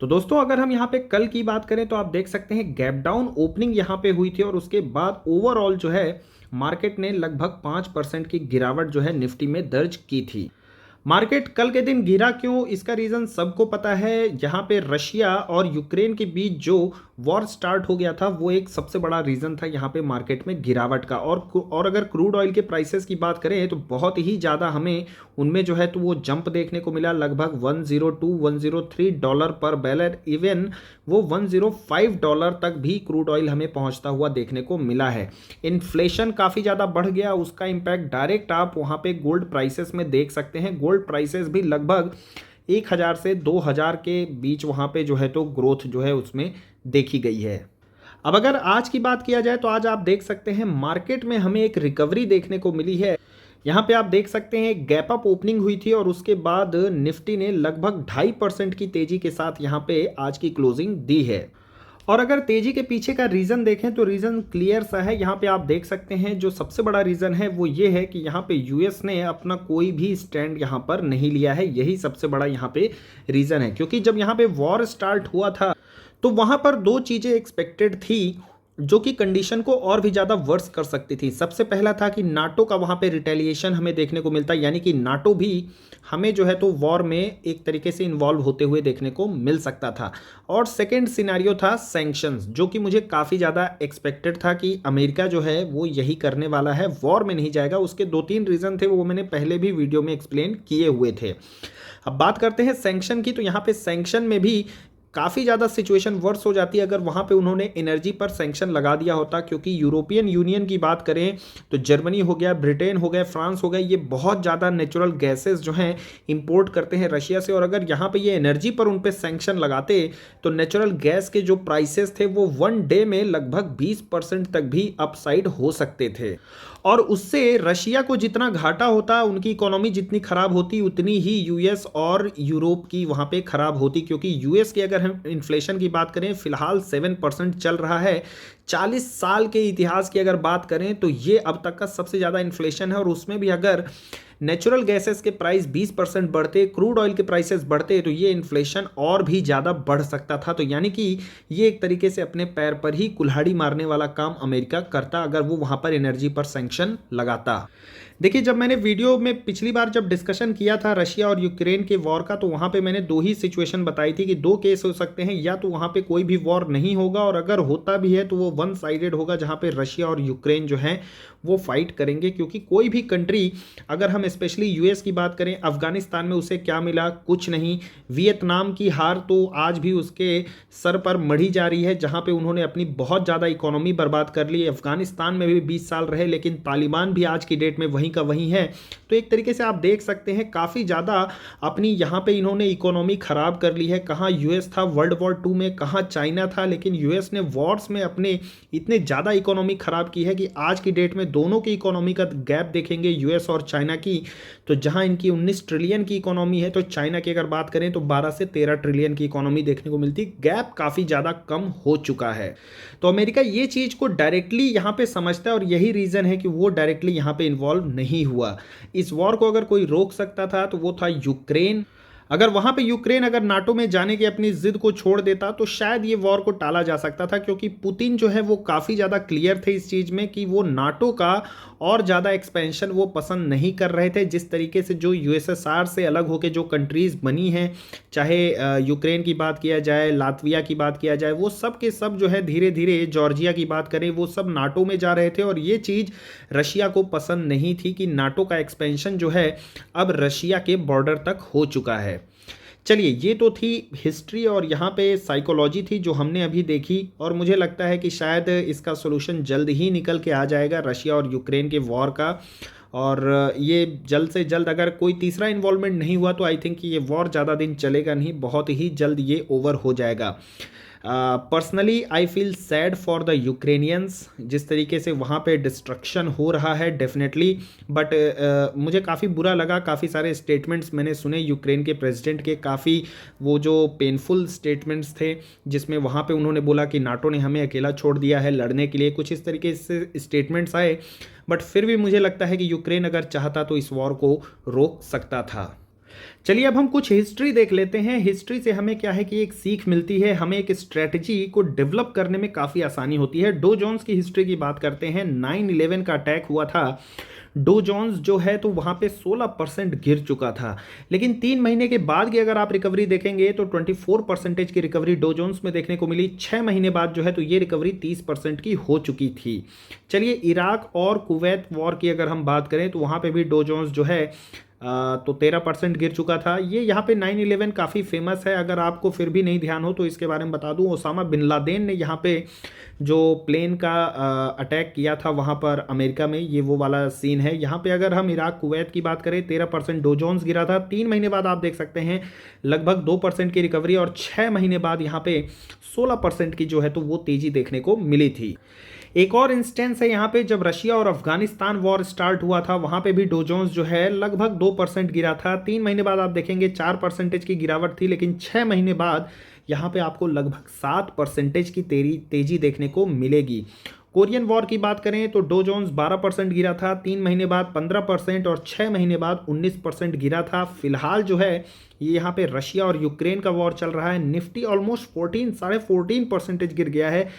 तो दोस्तों अगर हम यहाँ पे कल की बात करें तो आप देख सकते हैं गैप डाउन ओपनिंग यहाँ पे हुई थी और उसके बाद ओवरऑल जो है मार्केट ने लगभग 5% की गिरावट जो है निफ्टी में दर्ज की थी। मार्केट कल के दिन गिरा क्यों, इसका रीज़न सबको पता है। यहाँ पे रशिया और यूक्रेन के बीच जो वॉर स्टार्ट हो गया था वो एक सबसे बड़ा रीज़न था यहाँ पे मार्केट में गिरावट का। और अगर क्रूड ऑयल के प्राइसेस की बात करें तो बहुत ही ज़्यादा हमें उनमें जो है तो वो जंप देखने को मिला, लगभग 102 103 डॉलर पर बैरल, इवन वो 105 डॉलर तक भी क्रूड ऑयल हमें पहुंचता हुआ देखने को मिला है। इन्फ्लेशन काफ़ी ज़्यादा बढ़ गया, उसका इम्पैक्ट डायरेक्ट आप वहाँ पे गोल्ड प्राइसेस में देख सकते हैं। गोल्ड प्राइसेस भी लगभग 1000 से 2000 के बीच वहाँ पे जो है तो ग्रोथ जो है उसमें देखी गई है। अब अगर आज की बात किया जाए तो आज आप देख सकते हैं मार्केट में हमें एक रिकवरी देखने को मिली है। यहाँ पे आप देख सकते हैं गैप अप ओपनिंग हुई थी और उसके बाद निफ्टी ने लगभग 2.5% की तेजी के साथ यहाँ पे आज की क्लोजिंग दी है। और अगर तेजी के पीछे का रीज़न देखें तो रीज़न क्लियर सा है। यहाँ पे आप देख सकते हैं जो सबसे बड़ा रीज़न है वो ये है कि यहाँ पे यूएस ने अपना कोई भी स्टैंड यहाँ पर नहीं लिया है। यही सबसे बड़ा यहाँ पे रीज़न है, क्योंकि जब यहाँ पे वॉर स्टार्ट हुआ था तो वहाँ पर दो चीज़ें एक्सपेक्टेड थी जो कि कंडीशन को और भी ज़्यादा वर्स कर सकती थी। सबसे पहला था कि नाटो का वहाँ पे रिटेलिएशन हमें देखने को मिलता है, यानी कि नाटो भी हमें जो है तो वॉर में एक तरीके से इन्वॉल्व होते हुए देखने को मिल सकता था। और सेकेंड सिनेरियो था सैंक्शंस, जो कि मुझे काफ़ी ज़्यादा एक्सपेक्टेड था कि अमेरिका जो है वो यही करने वाला है, वॉर में नहीं जाएगा। उसके 2-3 रीज़न थे, वो मैंने पहले भी वीडियो में एक्सप्लेन किए हुए थे। अब बात करते हैं सैंक्शन की, तो यहाँ पे सैंक्शन में भी काफ़ी ज़्यादा सिचुएशन वर्स हो जाती है अगर वहाँ पे उन्होंने एनर्जी पर सैंक्शन लगा दिया होता, क्योंकि यूरोपियन यूनियन की बात करें तो जर्मनी हो गया, ब्रिटेन हो गया, फ्रांस हो गया, ये बहुत ज़्यादा नेचुरल गैसेस जो हैं इंपोर्ट करते हैं रशिया से। और अगर यहाँ पे ये एनर्जी पर उन पे सैंक्शन लगाते तो नेचुरल गैस के जो प्राइसेस थे वो 1 डे में लगभग 20% तक भी अपसाइड हो सकते थे। और उससे रशिया को जितना घाटा होता, उनकी इकोनॉमी जितनी खराब होती, उतनी ही यूएस और यूरोप की वहाँ पे खराब होती। क्योंकि यूएस की अगर हम इन्फ्लेशन की बात करें फिलहाल 7% चल रहा है। 40 साल के इतिहास की अगर बात करें तो ये अब तक का सबसे ज़्यादा इन्फ्लेशन है। और उसमें भी अगर नेचुरल गैसेस के प्राइस 20% बढ़ते, क्रूड ऑयल के प्राइसेस बढ़ते, तो ये इन्फ्लेशन और भी ज़्यादा बढ़ सकता था। तो यानी कि ये एक तरीके से अपने पैर पर ही कुल्हाड़ी मारने वाला काम अमेरिका करता अगर वो वहाँ पर एनर्जी पर सैंक्शन लगाता। देखिए, जब मैंने वीडियो में पिछली बार जब डिस्कशन किया था रशिया और यूक्रेन के वॉर का, तो वहाँ पे मैंने 2 ही सिचुएशन बताई थी कि 2 केस हो सकते हैं। या तो वहाँ पे कोई भी वॉर नहीं होगा, और अगर होता भी है तो वो वन साइडेड होगा, जहाँ पे रशिया और यूक्रेन जो हैं वो फाइट करेंगे। क्योंकि कोई भी कंट्री, अगर हम स्पेशली यूएस की बात करें, अफगानिस्तान में उसे क्या मिला? कुछ नहीं। वियतनाम की हार तो आज भी उसके सर पर मढ़ी जा रही है, जहाँ पे उन्होंने अपनी बहुत ज़्यादा इकोनॉमी बर्बाद कर ली। अफगानिस्तान में भी 20 साल रहे, लेकिन तालिबान भी आज की डेट में वहीं का वहीं है। तो एक तरीके से आप देख सकते हैं काफ़ी ज़्यादा अपनी यहाँ पे इन्होंने इकोनॉमी ख़राब कर ली है। कहाँ यूएस था वर्ल्ड वॉर 2 में, कहाँ चाइना था, लेकिन यूएस ने वॉर्स में अपने इतने ज़्यादा इकोनॉमी ख़राब की है कि आज की डेट में दोनों की इकोनॉमी का गैप देखेंगे यूएस और चाइना की, तो जहां इनकी 19 ट्रिलियन की इकोनॉमी है तो चाइना की अगर बात करें तो 12 से 13 ट्रिलियन की इकोनॉमी देखने को मिलती। गैप काफ़ी ज़्यादा कम हो चुका है। तो अमेरिका ये चीज़ को डायरेक्टली यहाँ पे समझता है, और यही रीज़न है कि वो डायरेक्टली यहाँ पे इन्वॉल्व नहीं हुआ। इस वॉर को अगर कोई रोक सकता था तो वो था यूक्रेन। अगर वहां पे यूक्रेन अगर नाटो में जाने की अपनी जिद को छोड़ देता तो शायद ये वॉर को टाला जा सकता था। क्योंकि पुतिन जो है वो काफ़ी ज़्यादा क्लियर थे इस चीज़ में कि वो नाटो का और ज़्यादा एक्सपेंशन वो पसंद नहीं कर रहे थे। जिस तरीके से जो यूएसएसआर से अलग होकर जो कंट्रीज़ बनी हैं, चाहे यूक्रेन की बात किया जाए, लातविया की बात किया जाए, वो सब के सब जो है धीरे धीरे, जॉर्जिया की बात करें, वो सब नाटो में जा रहे थे। और ये चीज़ रशिया को पसंद नहीं थी कि नाटो का एक्सपेंशन जो है अब रशिया के बॉर्डर तक हो चुका है। चलिए, ये तो थी हिस्ट्री और यहाँ पे साइकोलॉजी थी जो हमने अभी देखी। और मुझे लगता है कि शायद इसका सोल्यूशन जल्द ही निकल के आ जाएगा रशिया और यूक्रेन के वॉर का। और ये जल्द से जल्द, अगर कोई तीसरा इन्वॉल्वमेंट नहीं हुआ तो आई थिंक ये वॉर ज़्यादा दिन चलेगा नहीं, बहुत ही जल्द ये ओवर हो जाएगा। Personally I feel sad for the Ukrainians, जिस तरीके से वहाँ पे डिस्ट्रक्शन हो रहा है डेफिनेटली। बट मुझे काफ़ी बुरा लगा, काफ़ी सारे स्टेटमेंट्स मैंने सुने यूक्रेन के प्रेसिडेंट के, काफ़ी वो जो पेनफुल स्टेटमेंट्स थे, जिसमें वहाँ पे उन्होंने बोला कि नाटो ने हमें अकेला छोड़ दिया है लड़ने के लिए, कुछ इस तरीके से स्टेटमेंट्स आए। बट फिर भी मुझे लगता है कि यूक्रेन अगर चाहता तो इस वॉर को रोक सकता था। चलिए अब हम कुछ हिस्ट्री देख लेते हैं। हिस्ट्री से हमें क्या है कि एक सीख मिलती है, हमें एक स्ट्रेटजी को डेवलप करने में काफ़ी आसानी होती है। डो जोन्स की हिस्ट्री की बात करते हैं। 9/11 का अटैक हुआ था। डो जोन्स जो है तो वहाँ पे 16% गिर चुका था, लेकिन 3 महीने के बाद की अगर आप रिकवरी देखेंगे तो 24% की रिकवरी डो जोन्स में देखने को मिली। 6 महीने बाद जो है तो ये रिकवरी 30% की हो चुकी थी। चलिए इराक और कुवैत वॉर की अगर हम बात करें तो वहाँ पे भी डो जोन्स जो है तो 13% गिर चुका था। ये यहाँ पे 9/11 काफ़ी फेमस है। अगर आपको फिर भी नहीं ध्यान हो तो इसके बारे में बता दूं, ओसामा बिन लादेन ने यहाँ पे जो प्लेन का अटैक किया था वहाँ पर अमेरिका में, ये वो वाला सीन है। यहाँ पे अगर हम इराक कुवैत की बात करें 13% डो जोन्स गिरा था। 3 महीने बाद आप देख सकते हैं लगभग 2% की रिकवरी, और 6 महीने बाद यहाँ पे 16% की जो है तो वो तेज़ी देखने को मिली थी। एक और इंस्टेंस है यहाँ पे, जब रशिया और अफगानिस्तान वॉर स्टार्ट हुआ था वहाँ पे भी डो जोन्स जो है लगभग 2% गिरा था। 3 महीने बाद आप देखेंगे 4% की गिरावट थी, लेकिन 6 महीने बाद यहाँ पे आपको लगभग 7% की तेजी देखने को मिलेगी। कोरियन वॉर की बात करें तो डो जोन्स 12% गिरा था। 3 महीने बाद 15% और 6 महीने बाद 19% गिरा था। फिलहाल जो है ये यहाँ पे रशिया और यूक्रेन का वॉर चल रहा है। निफ्टी ऑलमोस्ट 14.5% गिर गया है।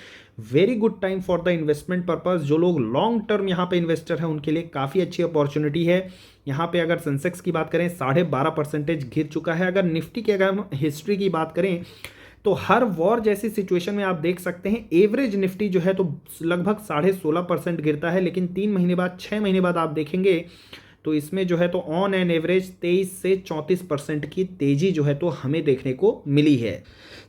Very good time for the investment purpose. जो लोग लॉन्ग टर्म यहाँ पे इन्वेस्टर हैं उनके लिए काफ़ी अच्छी अपॉर्चुनिटी है। यहाँ पे अगर सेंसेक्स की बात करें 12.5% गिर चुका है। अगर निफ्टी की अगर हम हिस्ट्री की बात करें तो हर वॉर जैसी सिचुएशन में आप देख सकते हैं एवरेज निफ्टी जो है तो लगभग 16.5% गिरता है, लेकिन 3 महीने बाद 6 महीने बाद आप देखेंगे तो इसमें जो है तो ऑन एन एवरेज 23 से 34% की तेजी जो है तो हमें देखने को मिली है।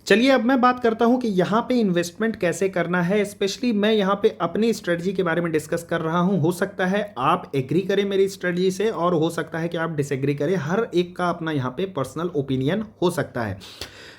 चलिए अब मैं बात करता हूं कि यहाँ पे इन्वेस्टमेंट कैसे करना है। स्पेशली मैं यहाँ पे अपनी स्ट्रेटजी के बारे में डिस्कस कर रहा हूँ। हो सकता है आप एग्री करें मेरी स्ट्रेटजी से और हो सकता है कि आप डिसएग्री करें। हर एक का अपना यहाँ पे पर्सनल ओपिनियन हो सकता है।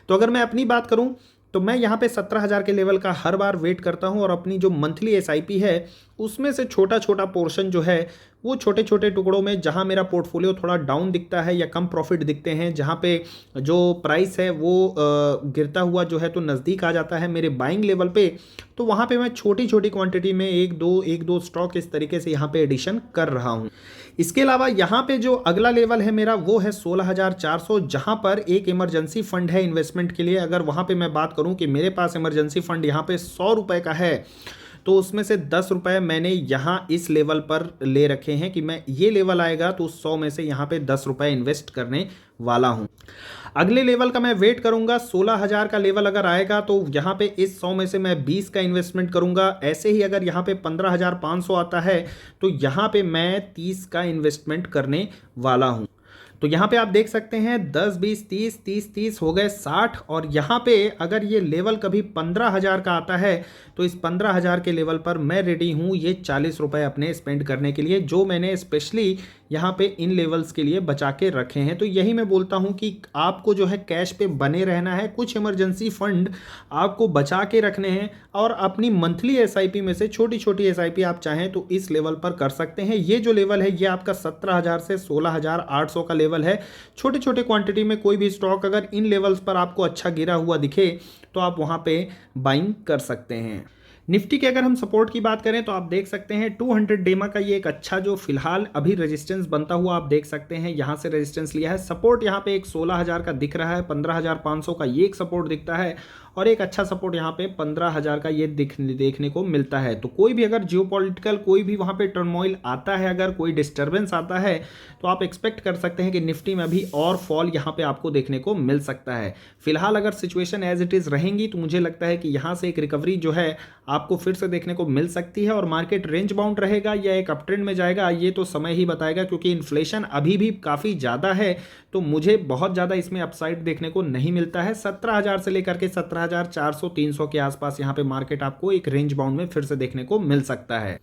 तो अगर मैं अपनी बात करूं तो मैं यहाँ पे 17,000 के लेवल का हर बार वेट करता हूँ, और अपनी जो मंथली एसआईपी है उसमें से छोटा छोटा पोर्शन जो है वो छोटे छोटे टुकड़ों में, जहाँ मेरा पोर्टफोलियो थोड़ा डाउन दिखता है या कम प्रॉफिट दिखते हैं, जहाँ पे जो प्राइस है वो गिरता हुआ जो है तो नज़दीक आ जाता है मेरे बाइंग लेवल पे, तो वहाँ पे मैं छोटी छोटी क्वांटिटी में एक दो स्टॉक इस तरीके से यहाँ पे एडिशन कर रहा हूँ। इसके अलावा यहाँ पे जो अगला लेवल है मेरा वो है 16,400, जहाँ पर एक इमरजेंसी फंड है इन्वेस्टमेंट के लिए। अगर वहाँ पे मैं बात करूँ कि मेरे पास इमरजेंसी फंड यहाँ पे 100 रुपये का है, तो उसमें से 10 रुपये मैंने यहाँ इस लेवल पर ले रखे हैं कि मैं ये लेवल आएगा तो 100 में से यहाँ पे 10 रुपये इन्वेस्ट करने वाला हूँ। अगले लेवल का मैं वेट करूंगा। 16,000 का लेवल अगर आएगा तो यहाँ पे इस 100 में से मैं 20 का इन्वेस्टमेंट करूंगा। ऐसे ही अगर यहाँ पे 15,500 आता है तो यहाँ पे मैं 30 का इन्वेस्टमेंट करने वाला हूँ। तो यहाँ पे आप देख सकते हैं 10, 20, 30, 30, 30 हो गए 60, और यहाँ पे अगर ये लेवल कभी 15,000 का आता है तो इस 15,000 के लेवल पर मैं रेडी हूँ ये 40 रुपये अपने स्पेंड करने के लिए, जो मैंने स्पेशली यहाँ पे इन लेवल्स के लिए बचा के रखे हैं। तो यही मैं बोलता हूँ कि आपको जो है कैश पे बने रहना है, कुछ इमरजेंसी फंड आपको बचा के रखने हैं, और अपनी मंथली एसआईपी में से छोटी छोटी एसआईपी आप चाहें तो इस लेवल पर कर सकते हैं। ये जो लेवल है ये आपका 17,000 से 16,800 का लेवल है। छोटे छोटे क्वांटिटी में कोई भी स्टॉक अगर इन लेवल्स पर आपको अच्छा गिरा हुआ दिखे तो आप वहाँ पे बाइंग कर सकते हैं। निफ्टी के अगर हम सपोर्ट की बात करें तो आप देख सकते हैं 200 डेमा का ये एक अच्छा जो फिलहाल अभी रेजिस्टेंस बनता हुआ आप देख सकते हैं, यहाँ से रेजिस्टेंस लिया है। सपोर्ट यहाँ पे एक 16,000 का दिख रहा है, 15,500 का ये एक सपोर्ट दिखता है, और एक अच्छा सपोर्ट यहाँ पे 15,000 का ये देखने को मिलता है। तो कोई भी अगर जियोपॉलिटिकल कोई भी वहाँ पे टर्मोइल आता है, अगर कोई डिस्टर्बेंस आता है तो आप एक्सपेक्ट कर सकते हैं कि निफ्टी में भी और फॉल यहाँ पे आपको देखने को मिल सकता है। फिलहाल अगर सिचुएशन एज इट इज़ रहेंगी तो मुझे लगता है कि यहाँ से एक रिकवरी जो है आपको फिर से देखने को मिल सकती है, और मार्केट रेंज बाउंड रहेगा या एक अप ट्रेंड में जाएगा ये तो समय ही बताएगा, क्योंकि इन्फ्लेशन अभी भी काफ़ी ज़्यादा है। तो मुझे बहुत ज़्यादा इसमें अपसाइड देखने को नहीं मिलता है। 17,000 से लेकर के 17,400 300 के आसपास यहाँ पे मार्केट आपको एक रेंज बाउंड में फिर से देखने को मिल सकता है।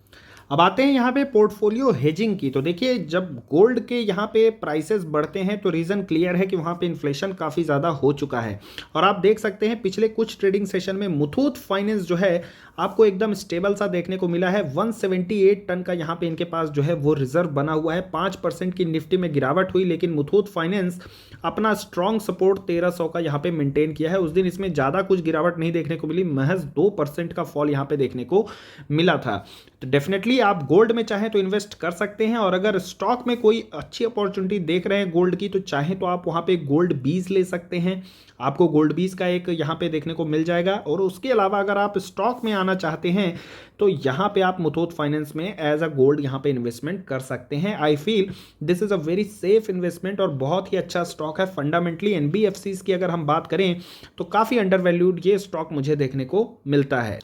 अब आते हैं यहाँ पे पोर्टफोलियो हेजिंग की। तो देखिए जब गोल्ड के यहाँ पे प्राइसेस बढ़ते हैं तो रीज़न क्लियर है कि वहाँ पे इन्फ्लेशन काफ़ी ज़्यादा हो चुका है, और आप देख सकते हैं पिछले कुछ ट्रेडिंग सेशन में मुथूट फाइनेंस जो है आपको एकदम स्टेबल सा देखने को मिला है। 178 टन का यहाँ पे इनके पास जो है वो रिजर्व बना हुआ है। 5% की निफ्टी में गिरावट हुई, लेकिन मुथूट फाइनेंस अपना स्ट्रॉन्ग सपोर्ट 1300 का यहाँ पे मेंटेन किया है। उस दिन इसमें ज़्यादा कुछ गिरावट नहीं देखने को मिली, महज 2% का फॉल यहाँ पे देखने को मिला था। तो डेफिनेटली आप गोल्ड में चाहें तो इन्वेस्ट कर सकते हैं, और अगर स्टॉक में कोई अच्छी अपॉर्चुनिटी देख रहे हैं गोल्ड की तो चाहें तो आप वहाँ पे गोल्ड बीज ले सकते हैं। आपको गोल्ड बीज का एक यहाँ पे देखने को मिल जाएगा। और उसके अलावा अगर आप स्टॉक में आना चाहते हैं तो यहाँ पे आप मुथूट फाइनेंस में एज अ गोल्ड यहाँ पे इन्वेस्टमेंट कर सकते हैं। I feel this is a very safe investment और बहुत ही अच्छा स्टॉक है। फंडामेंटली एनबीएफसीज की अगर हम बात करें तो काफ़ी अंडर वैल्यूड ये स्टॉक मुझे देखने को मिलता है।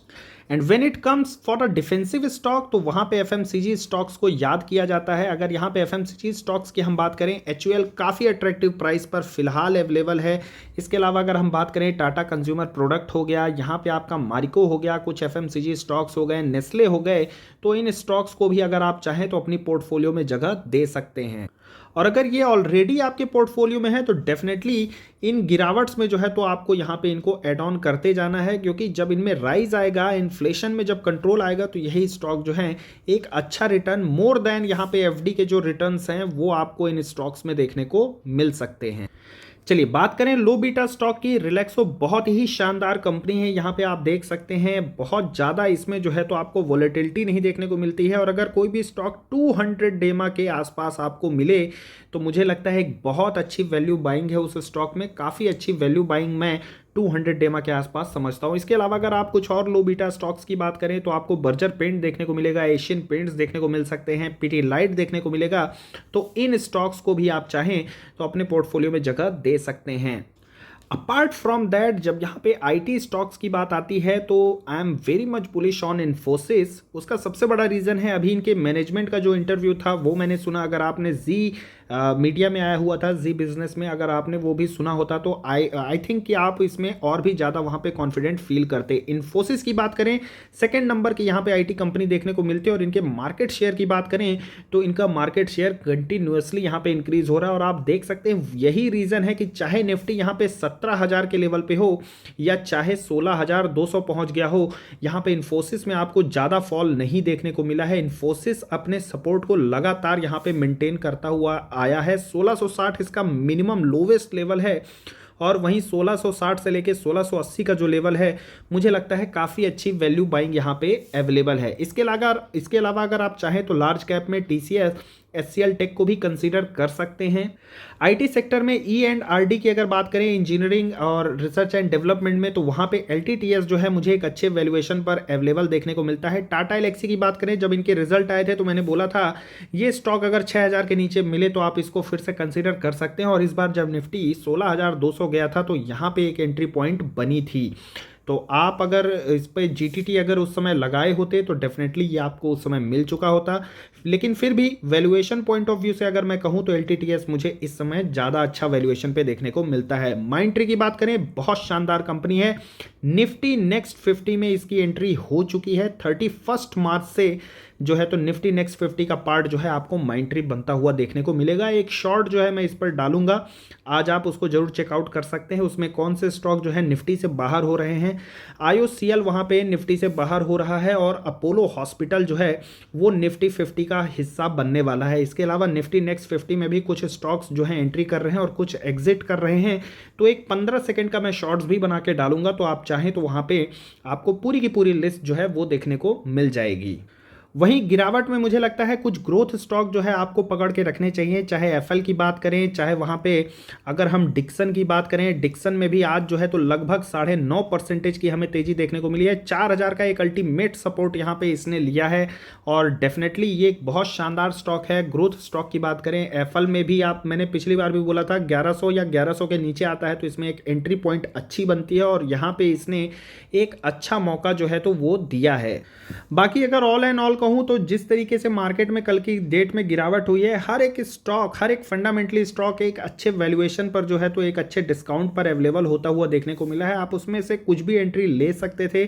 And when it comes for a defensive stock तो वहाँ पे एफएमसीजी स्टॉक्स को याद किया जाता है। अगर यहाँ पे एफएमसीजी स्टॉक्स की हम बात करें, एचयूएल काफ़ी अट्रैक्टिव प्राइस पर फिलहाल अवेलेबल है। इसके अलावा अगर हम बात करें टाटा कंज्यूमर प्रोडक्ट हो गया, यहाँ पे आपका मारिको हो गया, कुछ एफएमसीजी स्टॉक्स हो गए, नेस्ले हो गए, तो इन स्टॉक्स को भी अगर आप चाहें तो अपनी पोर्टफोलियो में जगह दे सकते हैं। और अगर ये ऑलरेडी आपके पोर्टफोलियो में है तो डेफिनेटली इन गिरावट्स में जो है तो आपको यहाँ पे इनको ऐड ऑन करते जाना है, क्योंकि जब इनमें राइज आएगा, इन्फ्लेशन में जब कंट्रोल आएगा तो यही स्टॉक जो है एक अच्छा रिटर्न मोर देन यहाँ पे एफडी के जो रिटर्न्स हैं वो आपको इन स्टॉक्स में देखने को मिल सकते हैं। चलिए बात करें लो बीटा स्टॉक की। रिलैक्सो बहुत ही शानदार कंपनी है। यहाँ पे आप देख सकते हैं बहुत ज़्यादा इसमें जो है तो आपको वॉलेटिलिटी नहीं देखने को मिलती है, और अगर कोई भी स्टॉक 200 डेमा के आसपास आपको मिले तो मुझे लगता है एक बहुत अच्छी वैल्यू बाइंग है उस स्टॉक में। काफ़ी अच्छी वैल्यू बाइंग मैं 200 डेमा के आसपास समझता हूँ। इसके अलावा अगर आप कुछ और लो बीटा स्टॉक्स की बात करें तो आपको बर्जर पेंट देखने को मिलेगा, एशियन पेंट्स देखने को मिल सकते हैं, पीटीलाइट देखने को मिलेगा। तो इन स्टॉक्स को भी आप चाहें तो अपने पोर्टफोलियो में जगह दे सकते हैं। अपार्ट फ्रॉम दैट जब यहाँ पे आईटी स्टॉक्स की बात आती है तो I am very much bullish on Infosys. उसका सबसे बड़ा रीज़न है अभी इनके मैनेजमेंट का जो इंटरव्यू था वो मैंने सुना। अगर आपने जी मीडिया में आया हुआ था, जी बिजनेस में, अगर आपने वो भी सुना होता तो आई थिंक कि आप इसमें और भी ज़्यादा वहाँ पे कॉन्फिडेंट फील करते। इन्फोसिस की बात करें, सेकेंड नंबर की यहाँ पे आईटी कंपनी देखने को मिलती है। और इनके मार्केट शेयर की बात करें तो इनका मार्केट शेयर कंटिन्यूसली यहाँ पे इंक्रीज हो रहा है। और आप देख सकते हैं यही रीज़न है कि चाहे निफ्टी यहाँ पे 17,000 के लेवल पे हो या चाहे 16,200 पहुँच गया हो, यहाँ पे इन्फोसिस में आपको ज़्यादा फॉल नहीं देखने को मिला है। इन्फोसिस अपने सपोर्ट को लगातार यहाँ पे मेंटेन करता हुआ आया है। 1660 इसका मिनिमम लोवेस्ट लेवल है, और वहीं 1660 से लेके 1680 का जो लेवल है मुझे लगता है काफ़ी अच्छी वैल्यू बाइंग यहाँ पे अवेलेबल है। इसके अलावा अगर आप चाहें तो लार्ज कैप में टीसीएस, एचसीएल टेक को भी कंसीडर कर सकते हैं। आईटी सेक्टर में ई&आरडी की अगर बात करें, इंजीनियरिंग और रिसर्च एंड डेवलपमेंट में, तो वहाँ पे एलटीटीएस जो है मुझे एक अच्छे वैल्यूएशन पर अवेलेबल देखने को मिलता है। टाटा एलेक्सी की बात करें, जब इनके रिजल्ट आए थे तो मैंने बोला था ये स्टॉक अगर 6,000 के नीचे मिले तो आप इसको फिर से कंसिडर कर सकते हैं। और इस बार जब निफ्टी 16,200 गया था तो यहाँ पे एक एंट्री पॉइंट बनी थी। तो आप अगर इस पर जीटीटी अगर उस समय लगाए होते तो डेफिनेटली ये आपको उस समय मिल चुका होता। लेकिन फिर भी वैल्यूएशन पॉइंट ऑफ व्यू से अगर मैं कहूँ तो एलटीटीएस मुझे इस समय ज़्यादा अच्छा वैल्यूएशन पे देखने को मिलता है। माइंडट्री की बात करें, बहुत शानदार कंपनी है। निफ्टी नेक्स्ट 50 में इसकी एंट्री हो चुकी है। 31 मार्च से जो है तो निफ्टी नेक्स्ट 50 का पार्ट जो है आपको माइंडट्री बनता हुआ देखने को मिलेगा। एक शॉर्ट जो है मैं इस पर डालूंगा, आज आप उसको जरूर चेकआउट कर सकते हैं। उसमें कौन से स्टॉक जो है निफ्टी से बाहर हो रहे हैं। आईओसीएल वहाँ पे निफ्टी से बाहर हो रहा है, और अपोलो हॉस्पिटल जो है वो निफ्टी 50 का हिस्सा बनने वाला है। इसके अलावा निफ्टी नेक्स्ट 50 में भी कुछ स्टॉक्स जो है एंट्री कर रहे हैं और कुछ एग्जिट कर रहे हैं। तो एक 15 सेकेंड का मैं शॉर्ट्स भी बना के डालूंगा, तो आप चाहें तो वहाँ पे आपको पूरी की पूरी लिस्ट जो है वो देखने को मिल जाएगी। वहीं गिरावट में मुझे लगता है कुछ ग्रोथ स्टॉक जो है आपको पकड़ के रखने चाहिए। चाहे एफएल की बात करें, चाहे वहाँ पे अगर हम डिक्सन की बात करें, डिक्सन में भी आज जो है तो लगभग 9.5% की हमें तेजी देखने को मिली है। 4,000 का एक अल्टीमेट सपोर्ट यहाँ पे इसने लिया है, और डेफिनेटली ये एक बहुत शानदार स्टॉक है। ग्रोथ स्टॉक की बात करें, एफएल में भी मैंने पिछली बार भी बोला था 1100 या 1100 के नीचे आता है तो इसमें एक एंट्री पॉइंट अच्छी बनती है, और यहाँ पे इसने एक अच्छा मौका जो है तो वो दिया है। बाकी अगर ऑल एंड ऑल कहूँ तो जिस तरीके से मार्केट में कल की डेट में गिरावट हुई है, हर एक स्टॉक, हर एक फंडामेंटली स्टॉक एक अच्छे वैल्यूएशन पर जो है तो एक अच्छे डिस्काउंट पर अवेलेबल होता हुआ देखने को मिला है। आप उसमें से कुछ भी एंट्री ले सकते थे।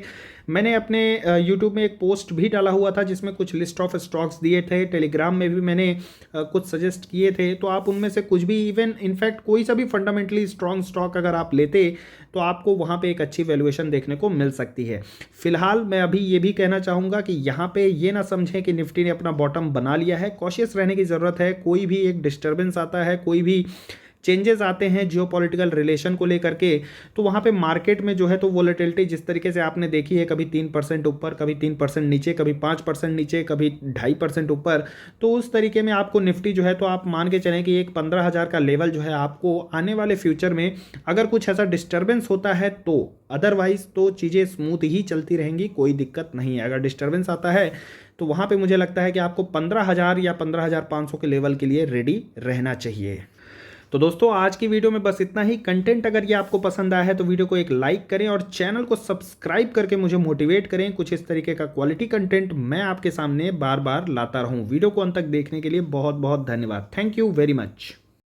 मैंने अपने यूट्यूब में एक पोस्ट भी डाला हुआ था जिसमें कुछ लिस्ट ऑफ स्टॉक्स दिए थे। टेलीग्राम में भी मैंने कुछ सजेस्ट किए थे, तो आप उनमें से कुछ भी, इवन इनफैक्ट कोई सा भी फंडामेंटली स्ट्रॉन्ग स्टॉक अगर आप लेते तो आपको वहाँ पे एक अच्छी वैल्यूएशन देखने को मिल सकती है। फिलहाल मैं अभी ये भी कहना चाहूँगा कि यहाँ पे ये ना समझें कि निफ्टी ने अपना बॉटम बना लिया है। कॉशियस रहने की ज़रूरत है। कोई भी एक डिस्टर्बेंस आता है, कोई भी चेंजेस आते हैं जियोपॉलिटिकल रिलेशन को लेकर के, तो वहाँ पे मार्केट में जो है तो वोलेटिलिटी जिस तरीके से आपने देखी है, कभी 3% ऊपर, कभी 3% नीचे, कभी 5% नीचे, कभी 2.5% ऊपर, तो उस तरीके में आपको निफ्टी जो है तो आप मान के चलें कि एक 15,000 का लेवल जो है आपको आने वाले फ्यूचर में अगर कुछ ऐसा डिस्टर्बेंस होता है तो, अदरवाइज तो चीज़ें स्मूथ ही चलती रहेंगी, कोई दिक्कत नहीं है। अगर डिस्टर्बेंस आता है तो वहाँ पे मुझे लगता है कि आपको 15,000 या 15,500 के लेवल के लिए रेडी रहना चाहिए। तो दोस्तों आज की वीडियो में बस इतना ही। कंटेंट अगर ये आपको पसंद आया है तो वीडियो को एक लाइक करें और चैनल को सब्सक्राइब करके मुझे मोटिवेट करें। कुछ इस तरीके का क्वालिटी कंटेंट मैं आपके सामने बार बार लाता रहूं। वीडियो को अंत तक देखने के लिए बहुत बहुत धन्यवाद। Thank you very much.